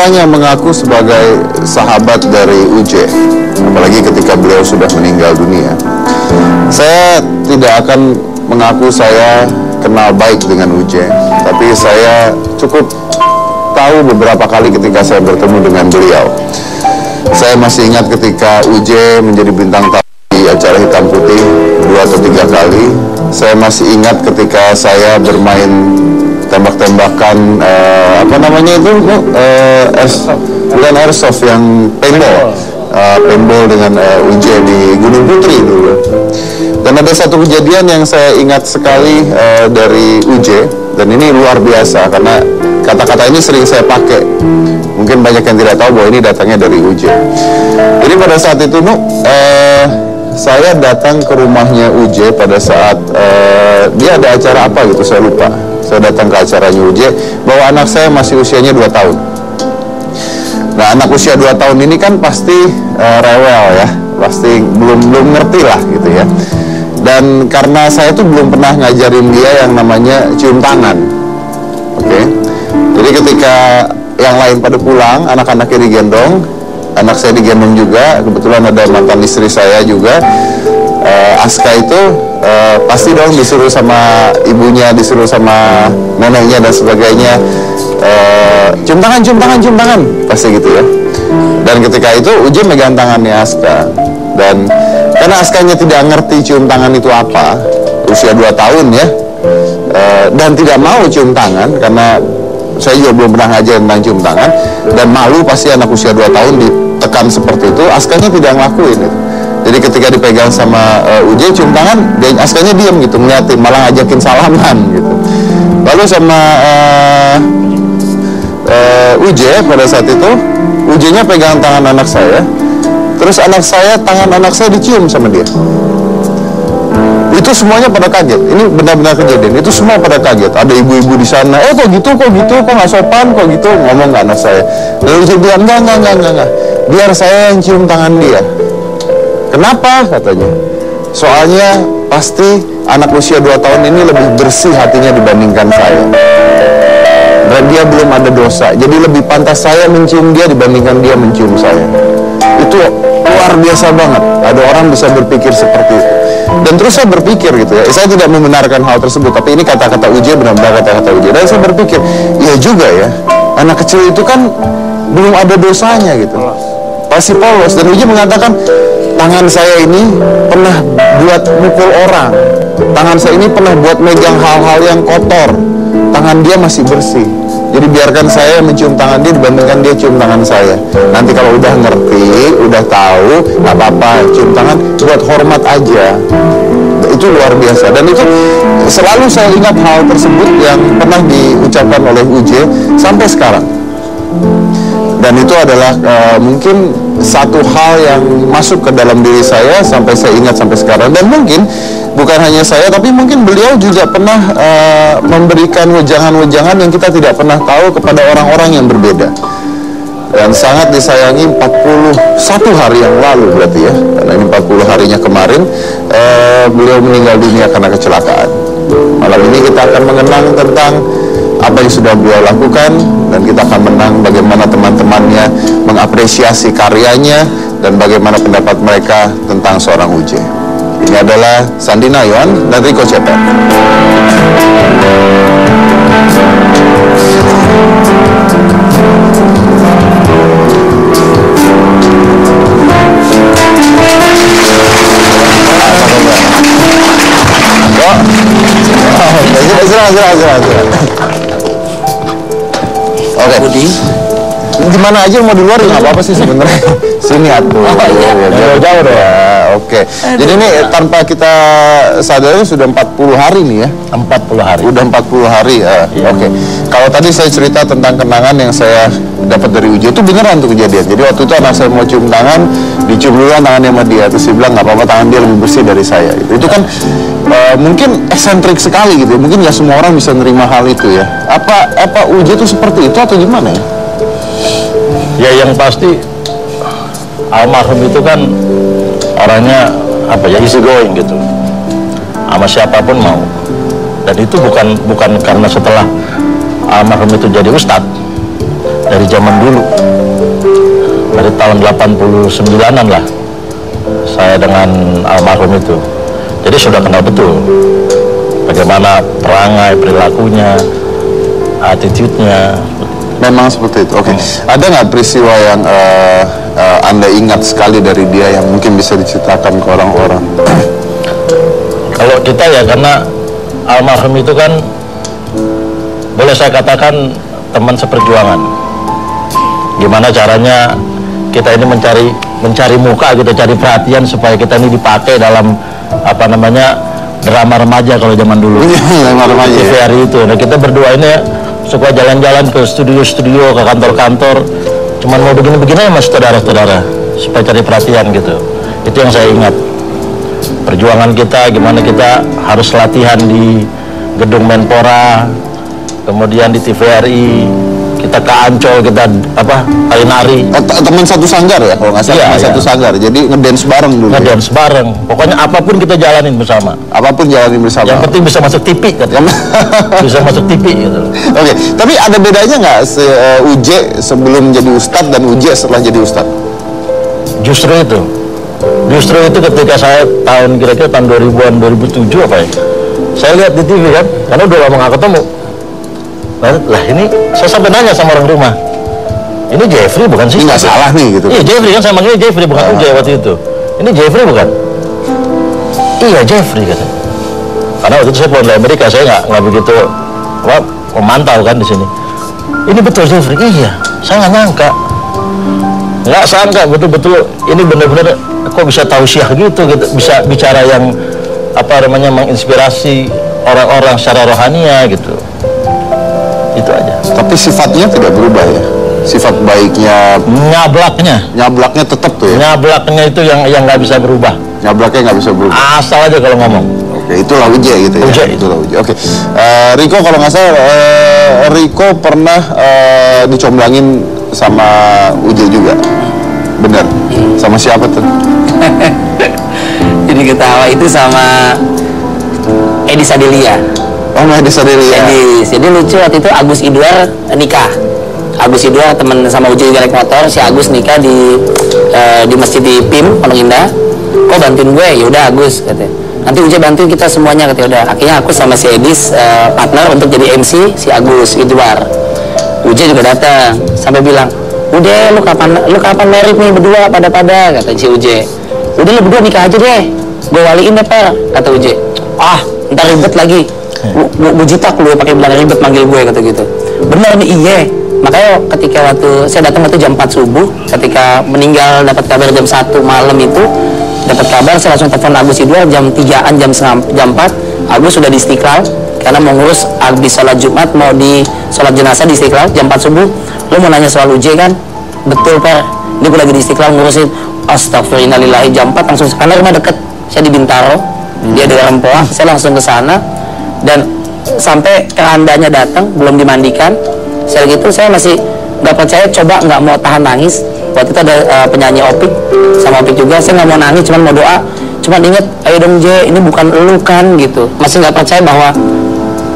orang yang mengaku sebagai sahabat dari UJ, apalagi ketika beliau sudah meninggal dunia. Saya tidak akan mengaku saya kenal baik dengan UJ, tapi saya cukup tahu beberapa kali ketika saya bertemu dengan beliau. Saya masih ingat ketika UJ menjadi bintang tamu di acara Hitam Putih 2 atau 3 kali. Saya masih ingat ketika saya bermain tembak-tembakan apa namanya itu bukan airsoft, yang paintball, paintball dengan UJ di Gunung Putri dulu. Dan ada satu kejadian yang saya ingat sekali dari UJ, dan ini luar biasa karena kata-kata ini sering saya pakai. Mungkin banyak yang tidak tahu bahwa ini datangnya dari UJ. Jadi pada saat itu saya datang ke rumahnya UJ pada saat dia ada acara apa gitu, saya lupa. Saya datang ke acaranya UJ, bahwa anak saya masih usianya 2 tahun. Nah, anak usia 2 tahun ini kan pasti rewel ya, pasti belum ngerti lah gitu ya. Dan karena saya tuh belum pernah ngajarin dia yang namanya cium tangan. Oke. Jadi ketika yang lain pada pulang, anak-anaknya digendong, anak saya digendong juga, kebetulan ada mantan istri saya juga, Aska itu pasti dong disuruh sama ibunya, disuruh sama neneknya dan sebagainya, cium tangan, pasti gitu ya. Dan ketika itu Uji megang tangannya Aska, dan karena Askanya tidak ngerti cium tangan itu apa, usia 2 tahun ya, dan tidak mau cium tangan karena saya juga belum pernah ngajar tentang cium tangan, dan malu pasti anak usia 2 tahun ditekan seperti itu. Askanya tidak ngelakuin itu. Jadi ketika dipegang sama UJ cium tangan, Askanya diam gitu, ngeliatin, malah ngajakin salaman gitu. Lalu sama UJ pada saat itu, UJ-nya pegang tangan anak saya, terus tangan anak saya dicium sama dia. Itu semuanya pada kaget. Ini benar-benar kejadian. Itu semua pada kaget. Ada ibu-ibu di sana. Kok gitu, kok nggak sopan, kok gitu, ngomong ke anak saya. Lalu dia bilang, enggak. Biar saya yang cium tangan dia. Kenapa? Katanya. Soalnya pasti anak usia 2 tahun ini lebih bersih hatinya dibandingkan saya. Dan dia belum ada dosa. Jadi lebih pantas saya mencium dia dibandingkan dia mencium saya. Itu luar biasa banget. Ada orang bisa berpikir seperti itu. Dan terus saya berpikir gitu ya, saya tidak membenarkan hal tersebut, tapi ini kata-kata UJ, benar-benar kata-kata UJ. Dan saya berpikir, iya juga ya, anak kecil itu kan belum ada dosanya gitu, pasti polos. Dan UJ mengatakan, tangan saya ini pernah buat mukul orang, tangan saya ini pernah buat megang hal-hal yang kotor, tangan dia masih bersih. Jadi biarkan saya mencium tangan dia dibandingkan dia cium tangan saya. Nanti kalau udah ngerti, udah tahu, nggak apa-apa, cium tangan buat hormat aja. Itu luar biasa. Dan itu selalu saya ingat hal tersebut yang pernah diucapkan oleh UJ sampai sekarang. Dan itu adalah mungkin satu hal yang masuk ke dalam diri saya sampai saya ingat sampai sekarang. Dan mungkin bukan hanya saya, tapi mungkin beliau juga pernah memberikan wejangan-wejangan yang kita tidak pernah tahu kepada orang-orang yang berbeda. Dan sangat disayangi 41 hari yang lalu berarti ya, karena ini 40 harinya kemarin, beliau meninggal dunia karena kecelakaan. Malam ini kita akan mengenang tentang apa yang sudah beliau lakukan, dan kita akan menang bagaimana teman-temannya mengapresiasi karyanya dan bagaimana pendapat mereka tentang seorang UJ. Ini adalah Sandi Nayon dan Rico Ceper. Oke, Budi. Gimana aja mau di luar nggak apa-apa sih sebenarnya. Sini atuh. Jauh deh. Oke. Jadi ini tanpa kita sadari sudah 40 hari nih ya. 40 hari. Udah 40 hari ya. Oke. Kalau tadi saya cerita tentang kenangan yang saya dapat dari UJ, itu beneran tuh kejadian. Jadi waktu itu anak saya mau cium tangan, dicium dulu tangannya sama dia, terus dia bilang nggak apa-apa, tangan dia lebih bersih dari saya. Itu kan mungkin eksentrik sekali gitu. Mungkin nggak semua orang bisa nerima hal itu ya. Apa UJ itu seperti itu atau gimana ya? Ya yang pasti almarhum itu kan orangnya apa ya, easy going gitu, sama siapapun mau. Dan itu bukan karena setelah almarhum itu jadi ustadz, dari zaman dulu, dari tahun 89-an lah, saya dengan almarhum itu. Jadi sudah kenal betul bagaimana perangai, perilakunya, attitude-nya. Memang seperti itu. Oke. Ada nggak peristiwa yang Anda ingat sekali dari dia yang mungkin bisa diceritakan ke orang-orang? Kalau kita ya, karena almarhum itu kan boleh saya katakan teman seperjuangan. Gimana caranya kita ini mencari muka gitu, cari perhatian supaya kita ini dipakai dalam apa namanya drama remaja kalau zaman dulu. Drama remaja. TVRI itu. Nah, kita berdua ini suka jalan-jalan ke studio-studio, ke kantor-kantor, cuman mau begini-begini sama saudara-saudara supaya cari perhatian gitu. Itu yang saya ingat. Perjuangan kita, gimana kita harus latihan di gedung Menpora, kemudian di TVRI, kita ke Ancol, kita nari. Teman satu sanggar ya, kalau nggak salah, teman satu sanggar. Jadi ngedance bareng dulu. Ngedance bareng. Pokoknya apapun kita jalanin bersama. Apapun jalanin bersama. Yang penting bisa masuk TV, katanya. Bisa masuk TV gitu. Oke, tapi ada bedanya nggak Uje sebelum jadi ustadz dan Uje setelah jadi ustadz? Justru itu ketika saya kira-kira tahun 2000-an, 2007 apa ya, saya lihat di TV kan, karena udah lama nggak ketemu. Lah ini saya sampai nanya sama orang rumah, ini Jeffrey bukan sih? Ini nggak salah nih gitu. Iya Jeffrey kan, saya manggilnya Jeffrey bukan Uje waktu itu. Ini Jeffrey bukan? Iya Jeffrey katanya. Karena waktu itu saya pulang dari Amerika, saya nggak begitu memantau kan di sini. Ini betul Jeffrey? Iya, saya nggak sangka betul-betul ini benar-benar kok bisa tausiah gitu, bisa bicara yang menginspirasi orang-orang secara rohania gitu. Itu aja. Tapi sifatnya tidak berubah ya. Sifat baiknya, nyablaknya tetap tuh ya. Nyablaknya itu yang nggak bisa berubah. Nyablaknya nggak bisa berubah. Asal aja kalau ngomong. Oke, itulah Uje gitu ya. Uje. Itulah Uje. Oke. Riko kalau nggak salah, Riko pernah dicomblangin sama Uje juga. Benar. Sama siapa tuh? Jadi ketawa itu sama Edi Sadelia. Oh, Edi Sadelia. Jadi lucu waktu itu Agus Idwar nikah. Agus Idwar temen sama Uje juga naik motor. Si Agus nikah di masjid di PIM Pondok Indah. Kok bantuin gue? Ya udah Agus katanya. Nanti Uje bantuin kita semuanya katanya. Udah. Akhirnya aku sama si Edis partner untuk jadi MC si Agus Idwar. Uje juga datang sampai bilang, udah lu kapan merit nih berdua pada kata si Uje. Udah lu berdua nikah aja deh, gue waliin deh per, kata Uje. Ntar ribet lagi, gue jitak lu pakai bilang ribet manggil gue kata gitu. Bener nih iya. Makanya ketika waktu saya datang itu jam 4 subuh, ketika meninggal dapat kabar jam 1 malam itu dapat kabar, saya langsung telepon Agus Idwar jam 3-an, jam 4 Agus sudah di Istiqlal karena mau ngurus habis sholat Jumat, mau di sholat jenazah di Istiqlal jam 4 subuh. Lu mau nanya soal Uje kan? Betul per, ini gue lagi di Istiqlal ngurusin. Astagfirullahaladzim, jam 4 langsung, karena rumah deket, saya di Bintaro, dia di Rempoa, saya langsung ke sana dan sampai kerandanya datang belum dimandikan. Saya gitu, saya masih nggak percaya, coba nggak mau tahan nangis. Waktu itu ada penyanyi Opik sama Opik juga, saya nggak mau nangis, cuman mau doa, cuman inget, ayo dong J, ini bukan elu kan gitu. Masih nggak percaya bahwa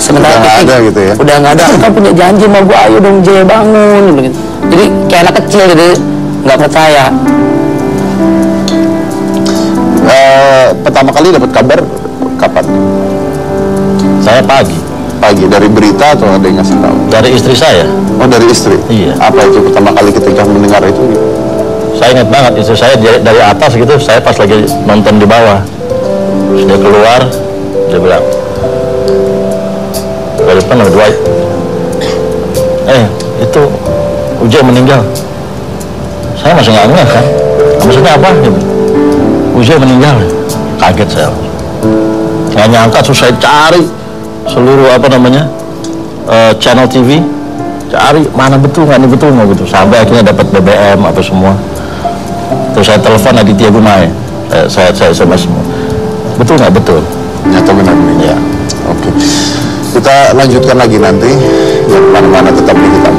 sebentar gitu ya. Udah nggak ada, kan punya janji sama gue, ayo dong J bangun gitu. Jadi kayak anak kecil gitu, nggak percaya. Pertama kali dapat kabar kapan? Saya pagi dari berita atau ada yang ngasih tahu? dari istri saya. Oh, dari istri. Iya. Apa itu pertama kali ketika mendengar itu? Saya ingat banget istri saya dari atas gitu, saya pas lagi nonton di bawah. Terus dia keluar, dia bilang, dari depan ada Dwight. Itu Uje meninggal. Saya masih nggak ngeh kan. Maksudnya apa? Uje meninggal. Kaget saya. Nggak nyangka, susah cari seluruh channel TV, cari mana betul nggak, ini betul nggak gitu. Sampai akhirnya dapat BBM apa semua. Terus saya telepon Aditya Gunay, saya SMS semua. Betul nggak betul? Nyata benar nih. Ya. Oke. Kita lanjutkan lagi nanti. Yang mana-mana tetap di Hitam.